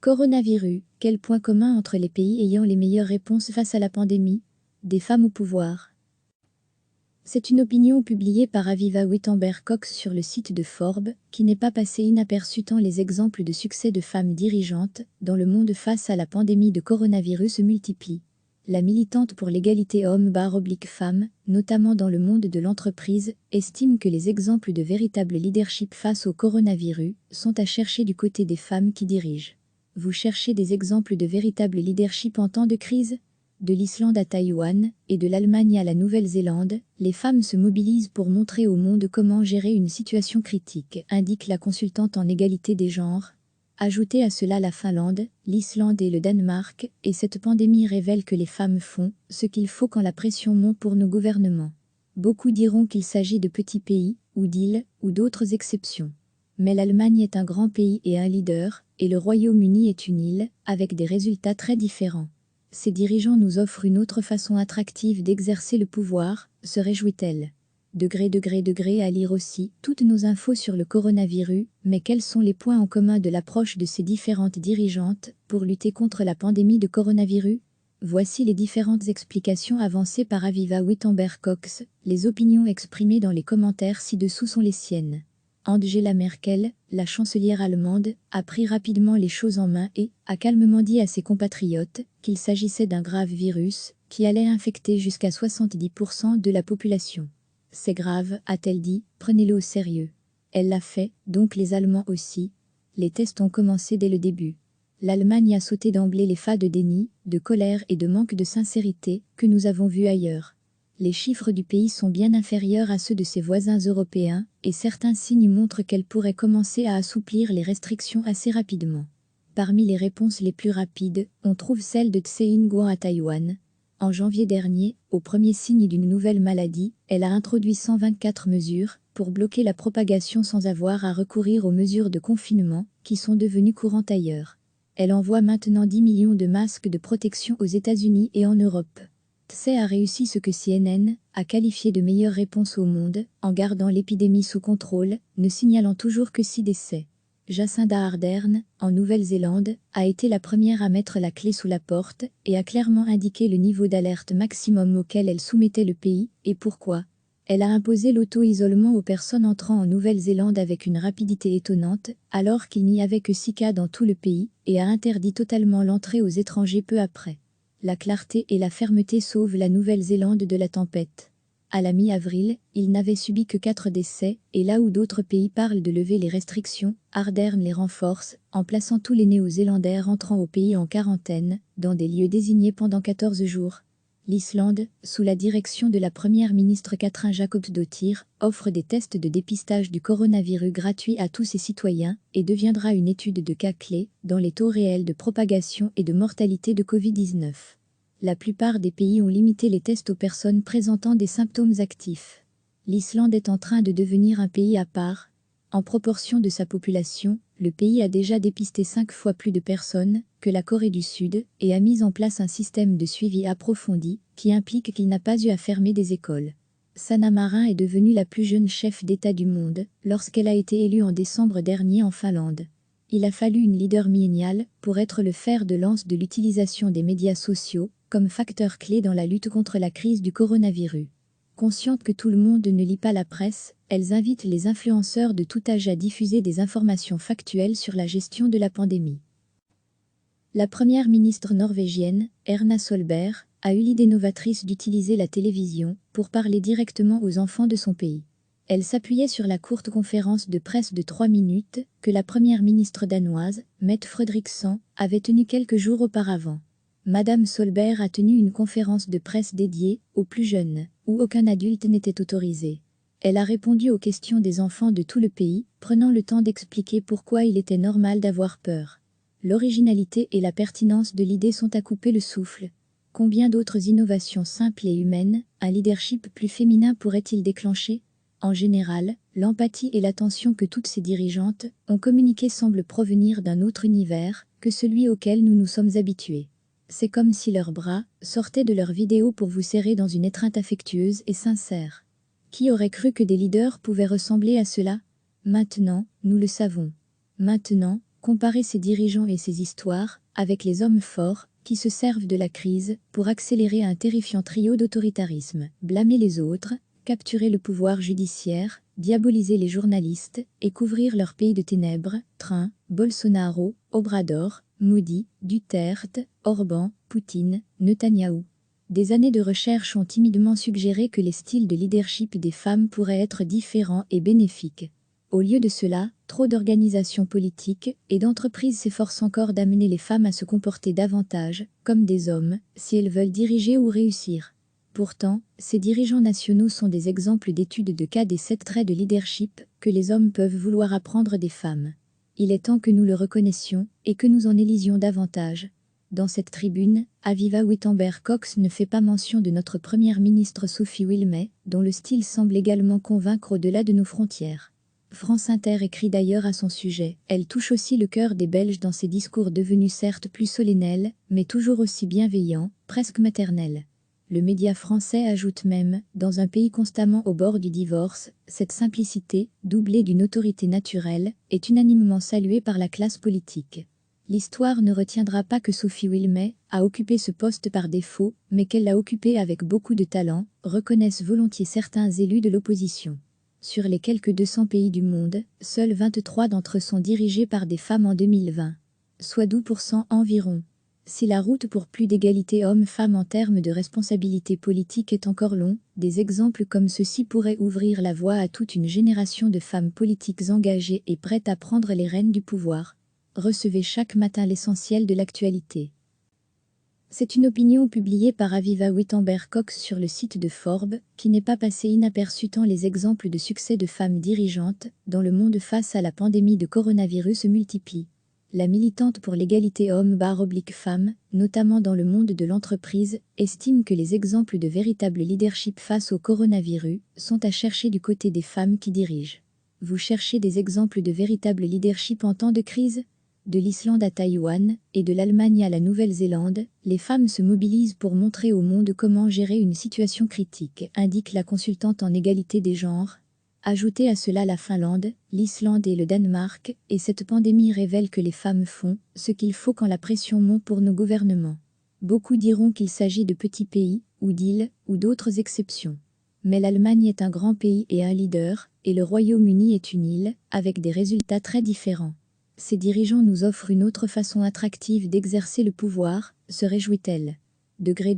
Coronavirus, quel point commun entre les pays ayant les meilleures réponses face à la pandémie? Des femmes au pouvoir. C'est une opinion publiée par Aviva Wittenberg-Cox sur le site de Forbes, qui n'est pas passée inaperçue tant les exemples de succès de femmes dirigeantes dans le monde face à la pandémie de coronavirus se multiplient. La militante pour l'égalité homme-femme, notamment dans le monde de l'entreprise, estime que les exemples de véritable leadership face au coronavirus sont à chercher du côté des femmes qui dirigent. Vous cherchez des exemples de véritable leadership en temps de crise? De l'Islande à Taïwan et de l'Allemagne à la Nouvelle-Zélande, les femmes se mobilisent pour montrer au monde comment gérer une situation critique, indique la consultante en égalité des genres. Ajoutez à cela la Finlande, l'Islande et le Danemark, et cette pandémie révèle que les femmes font ce qu'il faut quand la pression monte pour nos gouvernements. Beaucoup diront qu'il s'agit de petits pays, ou d'îles, ou d'autres exceptions. Mais l'Allemagne est un grand pays et un leader, et le Royaume-Uni est une île, avec des résultats très différents. Ces dirigeants nous offrent une autre façon attractive d'exercer le pouvoir, se réjouit-elle. À lire aussi toutes nos infos sur le coronavirus, mais quels sont les points en commun de l'approche de ces différentes dirigeantes pour lutter contre la pandémie de coronavirus? Voici les différentes explications avancées par Aviva Wittenberg-Cox. Les opinions exprimées dans les commentaires ci-dessous sont les siennes. Angela Merkel, la chancelière allemande, a pris rapidement les choses en main et a calmement dit à ses compatriotes qu'il s'agissait d'un grave virus qui allait infecter jusqu'à 70% de la population. C'est grave, a-t-elle dit, prenez-le au sérieux. Elle l'a fait, donc les Allemands aussi. Les tests ont commencé dès le début. L'Allemagne a sauté d'emblée les pas de déni, de colère et de manque de sincérité que nous avons vus ailleurs. Les chiffres du pays sont bien inférieurs à ceux de ses voisins européens, et certains signes montrent qu'elle pourrait commencer à assouplir les restrictions assez rapidement. Parmi les réponses les plus rapides, on trouve celle de Tsai Ing-wen à Taïwan. En janvier dernier, au premier signe d'une nouvelle maladie, elle a introduit 124 mesures pour bloquer la propagation sans avoir à recourir aux mesures de confinement qui sont devenues courantes ailleurs. Elle envoie maintenant 10 millions de masques de protection aux États-Unis et en Europe. Tsai a réussi ce que CNN a qualifié de meilleure réponse au monde, en gardant l'épidémie sous contrôle, ne signalant toujours que 6 décès. Jacinda Ardern, en Nouvelle-Zélande, a été la première à mettre la clé sous la porte et a clairement indiqué le niveau d'alerte maximum auquel elle soumettait le pays, et pourquoi. Elle a imposé l'auto-isolement aux personnes entrant en Nouvelle-Zélande avec une rapidité étonnante, alors qu'il n'y avait que 6 cas dans tout le pays, et a interdit totalement l'entrée aux étrangers peu après. La clarté et la fermeté sauvent la Nouvelle-Zélande de la tempête. À la mi-avril, il n'avait subi que 4 décès, et là où d'autres pays parlent de lever les restrictions, Ardern les renforce, en plaçant tous les Néo-Zélandais rentrant au pays en quarantaine, dans des lieux désignés pendant 14 jours. L'Islande, sous la direction de la première ministre Katrin Jakobsdóttir, offre des tests de dépistage du coronavirus gratuits à tous ses citoyens, et deviendra une étude de cas clés dans les taux réels de propagation et de mortalité de Covid-19. La plupart des pays ont limité les tests aux personnes présentant des symptômes actifs. L'Islande est en train de devenir un pays à part. En proportion de sa population, le pays a déjà dépisté 5 fois plus de personnes que la Corée du Sud et a mis en place un système de suivi approfondi qui implique qu'il n'a pas eu à fermer des écoles. Sanna Marin est devenue la plus jeune chef d'État du monde lorsqu'elle a été élue en décembre dernier en Finlande. Il a fallu une leader milléniale pour être le fer de lance de l'utilisation des médias sociaux comme facteur clé dans la lutte contre la crise du coronavirus. Conscientes que tout le monde ne lit pas la presse, elles invitent les influenceurs de tout âge à diffuser des informations factuelles sur la gestion de la pandémie. La première ministre norvégienne, Erna Solberg, a eu l'idée novatrice d'utiliser la télévision pour parler directement aux enfants de son pays. Elle s'appuyait sur la courte conférence de presse de 3 minutes que la première ministre danoise, Mette Frederiksen, avait tenue quelques jours auparavant. Madame Solberg a tenu une conférence de presse dédiée aux plus jeunes, où aucun adulte n'était autorisé. Elle a répondu aux questions des enfants de tout le pays, prenant le temps d'expliquer pourquoi il était normal d'avoir peur. L'originalité et la pertinence de l'idée sont à couper le souffle. Combien d'autres innovations simples et humaines, un leadership plus féminin pourrait-il déclencher? En général, l'empathie et l'attention que toutes ces dirigeantes ont communiquées semblent provenir d'un autre univers que celui auquel nous nous sommes habitués. C'est comme si leurs bras sortaient de leurs vidéos pour vous serrer dans une étreinte affectueuse et sincère. Qui aurait cru que des leaders pouvaient ressembler à cela? Maintenant, nous le savons. Maintenant, Comparer ces dirigeants et ces histoires avec les hommes forts qui se servent de la crise pour accélérer un terrifiant trio d'autoritarisme, blâmer les autres, capturer le pouvoir judiciaire, diaboliser les journalistes et couvrir leur pays de ténèbres, Trump, Bolsonaro, Obrador, Modi, Duterte, Orban, Poutine, Netanyahou. Des années de recherche ont timidement suggéré que les styles de leadership des femmes pourraient être différents et bénéfiques. Au lieu de cela, trop d'organisations politiques et d'entreprises s'efforcent encore d'amener les femmes à se comporter davantage comme des hommes si elles veulent diriger ou réussir. Pourtant, ces dirigeants nationaux sont des exemples d'études de cas des 7 traits de leadership que les hommes peuvent vouloir apprendre des femmes. Il est temps que nous le reconnaissions et que nous en élisions davantage. Dans cette tribune, Aviva Wittenberg-Cox ne fait pas mention de notre première ministre Sophie Wilmès, dont le style semble également convaincre au-delà de nos frontières. France Inter écrit d'ailleurs à son sujet. Elle touche aussi le cœur des Belges dans ses discours devenus certes plus solennels, mais toujours aussi bienveillants, presque maternels. Le média français ajoute même, dans un pays constamment au bord du divorce, cette simplicité, doublée d'une autorité naturelle, est unanimement saluée par la classe politique. L'histoire ne retiendra pas que Sophie Wilmès a occupé ce poste par défaut, mais qu'elle l'a occupé avec beaucoup de talent, reconnaissent volontiers certains élus de l'opposition. Sur les quelques 200 pays du monde, seuls 23 d'entre eux sont dirigés par des femmes en 2020, soit 12% environ. Si la route pour plus d'égalité hommes-femmes en termes de responsabilité politique est encore longue, des exemples comme ceux-ci pourraient ouvrir la voie à toute une génération de femmes politiques engagées et prêtes à prendre les rênes du pouvoir. Recevez chaque matin l'essentiel de l'actualité. C'est une opinion publiée par Aviva Wittenberg-Cox sur le site de Forbes, qui n'est pas passée inaperçue tant les exemples de succès de femmes dirigeantes dans le monde face à la pandémie de coronavirus se multiplient. La militante pour l'égalité hommes/femmes, notamment dans le monde de l'entreprise, estime que les exemples de véritable leadership face au coronavirus sont à chercher du côté des femmes qui dirigent. Vous cherchez des exemples de véritable leadership en temps de crise ? De l'Islande à Taïwan et de l'Allemagne à la Nouvelle-Zélande, les femmes se mobilisent pour montrer au monde comment gérer une situation critique, indique la consultante en égalité des genres. Ajoutez à cela la Finlande, l'Islande et le Danemark, et cette pandémie révèle que les femmes font ce qu'il faut quand la pression monte pour nos gouvernements. Beaucoup diront qu'il s'agit de petits pays, ou d'îles, ou d'autres exceptions. Mais l'Allemagne est un grand pays et un leader, et le Royaume-Uni est une île, avec des résultats très différents. Ces dirigeants nous offrent une autre façon attractive d'exercer le pouvoir, se réjouit-elle. Degré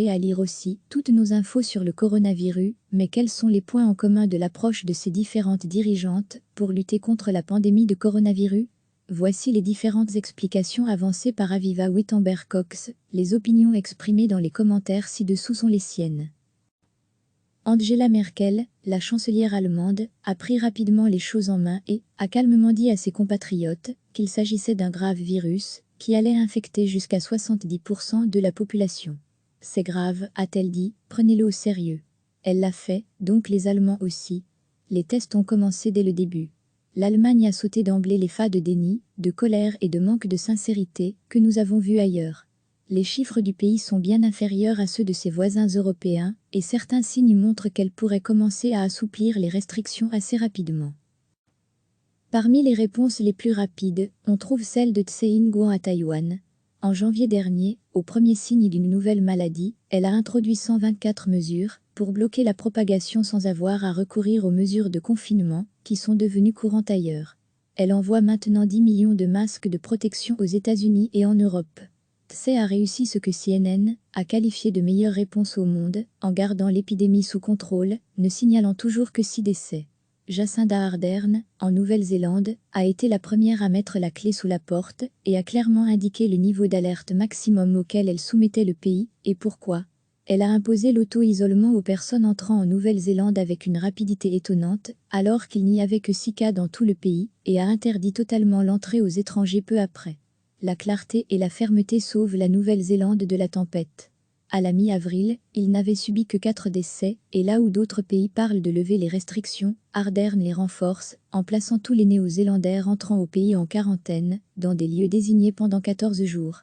à lire aussi toutes nos infos sur le coronavirus, mais quels sont les points en commun de l'approche de ces différentes dirigeantes pour lutter contre la pandémie de coronavirus ? Voici les différentes explications avancées par Aviva Wittenberg-Cox. Les opinions exprimées dans les commentaires ci-dessous sont les siennes. Angela Merkel, la chancelière allemande, a pris rapidement les choses en main et a calmement dit à ses compatriotes qu'il s'agissait d'un grave virus qui allait infecter jusqu'à 70% de la population. C'est grave, a-t-elle dit, prenez-le au sérieux. Elle l'a fait, donc les Allemands aussi. Les tests ont commencé dès le début. L'Allemagne a sauté d'emblée les pas de déni, de colère et de manque de sincérité que nous avons vus ailleurs. Les chiffres du pays sont bien inférieurs à ceux de ses voisins européens, et certains signes montrent qu'elle pourrait commencer à assouplir les restrictions assez rapidement. Parmi les réponses les plus rapides, on trouve celle de Tsai Ing-wen à Taïwan. En janvier dernier, au premier signe d'une nouvelle maladie, elle a introduit 124 mesures pour bloquer la propagation sans avoir à recourir aux mesures de confinement, qui sont devenues courantes ailleurs. Elle envoie maintenant 10 millions de masques de protection aux États-Unis et en Europe. Tsai a réussi ce que CNN a qualifié de meilleure réponse au monde, en gardant l'épidémie sous contrôle, ne signalant toujours que 6 décès. Jacinda Ardern, en Nouvelle-Zélande, a été la première à mettre la clé sous la porte et a clairement indiqué le niveau d'alerte maximum auquel elle soumettait le pays, et pourquoi. Elle a imposé l'auto-isolement aux personnes entrant en Nouvelle-Zélande avec une rapidité étonnante, alors qu'il n'y avait que 6 cas dans tout le pays, et a interdit totalement l'entrée aux étrangers peu après. La clarté et la fermeté sauvent la Nouvelle-Zélande de la tempête. À la mi-avril, il n'avait subi que 4 décès, et là où d'autres pays parlent de lever les restrictions, Ardern les renforce, en plaçant tous les Néo-Zélandais rentrant au pays en quarantaine, dans des lieux désignés pendant 14 jours.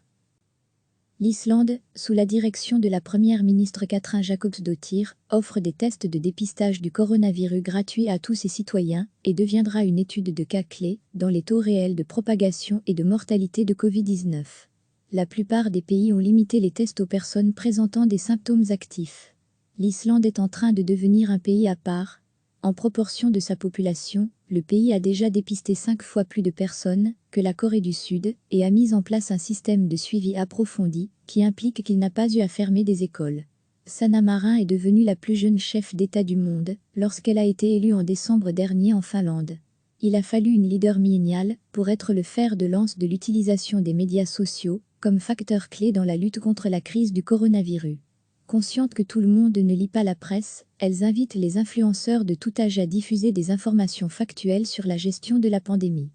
L'Islande, sous la direction de la première ministre Katrín Jakobsdóttir, offre des tests de dépistage du coronavirus gratuits à tous ses citoyens et deviendra une étude de cas clé dans les taux réels de propagation et de mortalité de Covid-19. La plupart des pays ont limité les tests aux personnes présentant des symptômes actifs. L'Islande est en train de devenir un pays à part. En proportion de sa population, le pays a déjà dépisté 5 fois plus de personnes que la Corée du Sud et a mis en place un système de suivi approfondi qui implique qu'il n'a pas eu à fermer des écoles. Sanna Marin est devenue la plus jeune chef d'État du monde lorsqu'elle a été élue en décembre dernier en Finlande. Il a fallu une leader milléniale pour être le fer de lance de l'utilisation des médias sociaux comme facteur clé dans la lutte contre la crise du coronavirus. Conscientes que tout le monde ne lit pas la presse, elles invitent les influenceurs de tout âge à diffuser des informations factuelles sur la gestion de la pandémie.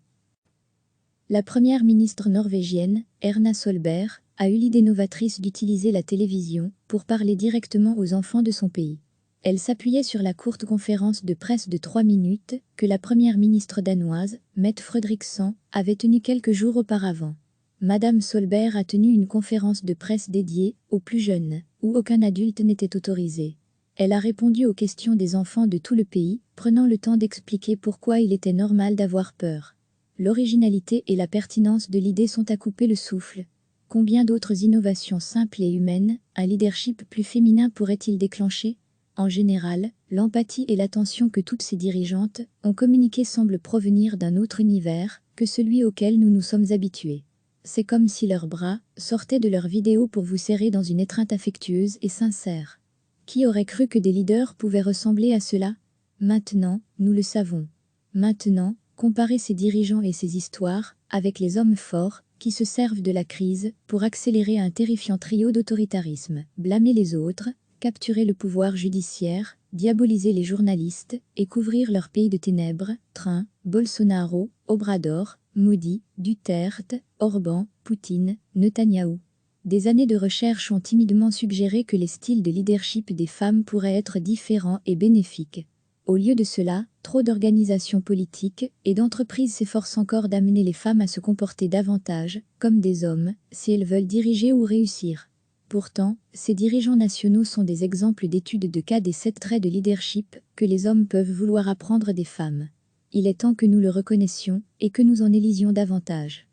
La première ministre norvégienne, Erna Solberg, a eu l'idée novatrice d'utiliser la télévision pour parler directement aux enfants de son pays. Elle s'appuyait sur la courte conférence de presse de 3 minutes que la première ministre danoise, Mette Frederiksen, avait tenue quelques jours auparavant. Madame Solberg a tenu une conférence de presse dédiée aux plus jeunes, où aucun adulte n'était autorisé. Elle a répondu aux questions des enfants de tout le pays, prenant le temps d'expliquer pourquoi il était normal d'avoir peur. L'originalité et la pertinence de l'idée sont à couper le souffle. Combien d'autres innovations simples et humaines, un leadership plus féminin pourrait-il déclencher ? En général, l'empathie et l'attention que toutes ces dirigeantes ont communiquées semblent provenir d'un autre univers que celui auquel nous nous sommes habitués. C'est comme si leurs bras sortaient de leurs vidéos pour vous serrer dans une étreinte affectueuse et sincère. Qui aurait cru que des leaders pouvaient ressembler à cela ? Maintenant, nous le savons. Maintenant, comparez ces dirigeants et ces histoires avec les hommes forts qui se servent de la crise pour accélérer un terrifiant trio d'autoritarisme, blâmer les autres, capturer le pouvoir judiciaire, diaboliser les journalistes et couvrir leur pays de ténèbres, Trump, Bolsonaro, Obrador, Modi, Duterte, Orban, Poutine, Netanyahou. Des années de recherche ont timidement suggéré que les styles de leadership des femmes pourraient être différents et bénéfiques. Au lieu de cela, trop d'organisations politiques et d'entreprises s'efforcent encore d'amener les femmes à se comporter davantage comme des hommes si elles veulent diriger ou réussir. Pourtant, ces dirigeants nationaux sont des exemples d'études de cas des 7 traits de leadership que les hommes peuvent vouloir apprendre des femmes. Il est temps que nous le reconnaissions et que nous en élisions davantage.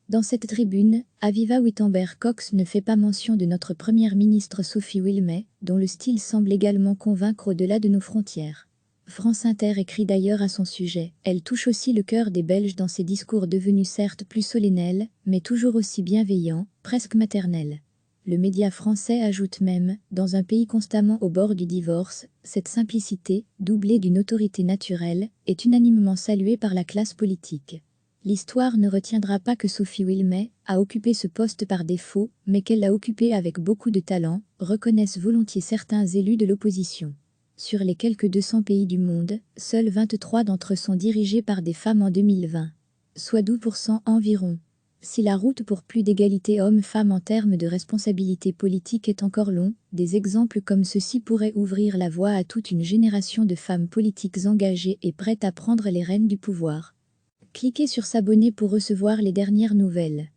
Dans cette tribune, Aviva Wittenberg-Cox ne fait pas mention de notre première ministre Sophie Wilmès, dont le style semble également convaincre au-delà de nos frontières. France Inter écrit d'ailleurs à son sujet. Elle touche aussi le cœur des Belges dans ses discours devenus certes plus solennels, mais toujours aussi bienveillants, presque maternels. Le média français ajoute même, dans un pays constamment au bord du divorce, cette simplicité, doublée d'une autorité naturelle, est unanimement saluée par la classe politique. L'histoire ne retiendra pas que Sophie Wilmès a occupé ce poste par défaut, mais qu'elle l'a occupé avec beaucoup de talent, reconnaissent volontiers certains élus de l'opposition. Sur les quelques 200 pays du monde, seuls 23 d'entre eux sont dirigés par des femmes en 2020, soit 12% environ. Si la route pour plus d'égalité hommes-femmes en termes de responsabilité politique est encore longue, des exemples comme ceux-ci pourraient ouvrir la voie à toute une génération de femmes politiques engagées et prêtes à prendre les rênes du pouvoir. Cliquez sur s'abonner pour recevoir les dernières nouvelles.